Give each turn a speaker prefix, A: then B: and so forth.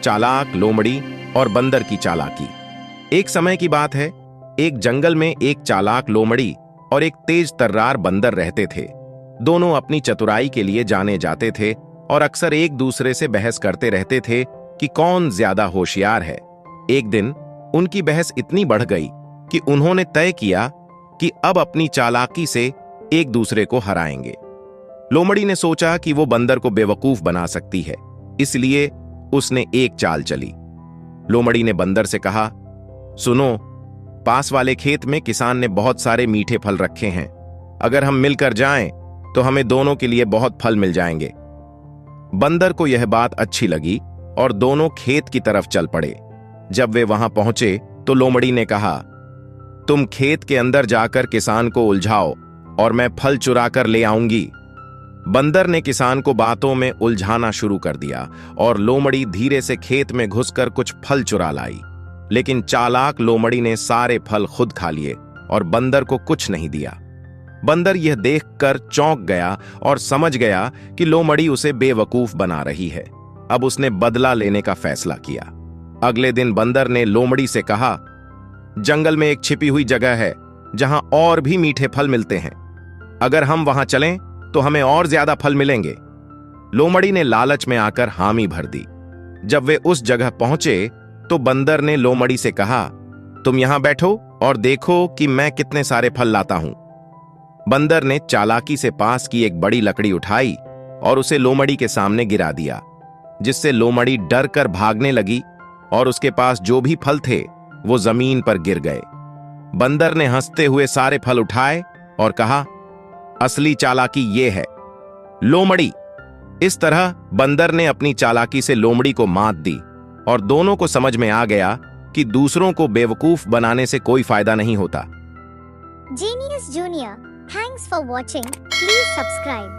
A: चालाक लोमड़ी और बंदर की चालाकी। एक समय की बात है, एक जंगल में एक चालाक लोमड़ी और एक तेज तर्रार बंदर रहते थे। दोनों अपनी चतुराई के लिए जाने जाते थे और अक्सर एक दूसरे से बहस करते रहते थे कि कौन ज्यादा होशियार है। एक दिन उनकी बहस इतनी बढ़ गई कि उन्होंने तय किया कि अब अपनी चालाकी से एक दूसरे को हराएंगे। लोमड़ी ने सोचा कि वो बंदर को बेवकूफ बना सकती है, इसलिए उसने एक चाल चली। लोमड़ी ने बंदर से कहा, सुनो, पास वाले खेत में किसान ने बहुत सारे मीठे फल रखे हैं। अगर हम मिलकर जाएं तो हमें दोनों के लिए बहुत फल मिल जाएंगे। बंदर को यह बात अच्छी लगी और दोनों खेत की तरफ चल पड़े। जब वे वहां पहुंचे तो लोमड़ी ने कहा, तुम खेत के अंदर जाकर किसान को उलझाओ और मैं फल चुरा कर ले आऊंगी। बंदर ने किसान को बातों में उलझाना शुरू कर दिया और लोमड़ी धीरे से खेत में घुसकर कुछ फल चुरा लाई। लेकिन चालाक लोमड़ी ने सारे फल खुद खा लिए और बंदर को कुछ नहीं दिया। बंदर यह देखकर चौंक गया और समझ गया कि लोमड़ी उसे बेवकूफ बना रही है। अब उसने बदला लेने का फैसला किया। अगले दिन बंदर ने लोमड़ी से कहा, जंगल में एक छिपी हुई जगह है जहां और भी मीठे फल मिलते हैं। अगर हम वहां चलें तो हमें और ज्यादा फल मिलेंगे। लोमड़ी ने लालच में आकर हामी भर दी। जब वे उस जगह पहुंचे तो बंदर ने लोमड़ी से कहा, तुम यहां बैठो और देखो कि मैं कितने सारे फल लाता हूं। बंदर ने चालाकी से पास की एक बड़ी लकड़ी उठाई और उसे लोमड़ी के सामने गिरा दिया, जिससे लोमड़ी डर कर भागने लगी और उसके पास जो भी फल थे वो जमीन पर गिर गए। बंदर ने हंसते हुए सारे फल उठाए और कहा, असली चालाकी ये है, लोमड़ी। इस तरह बंदर ने अपनी चालाकी से लोमड़ी को मात दी और दोनों को समझ में आ गया कि दूसरों को बेवकूफ बनाने से कोई फायदा नहीं होता।
B: Genius Junior, thanks for watching. Please subscribe.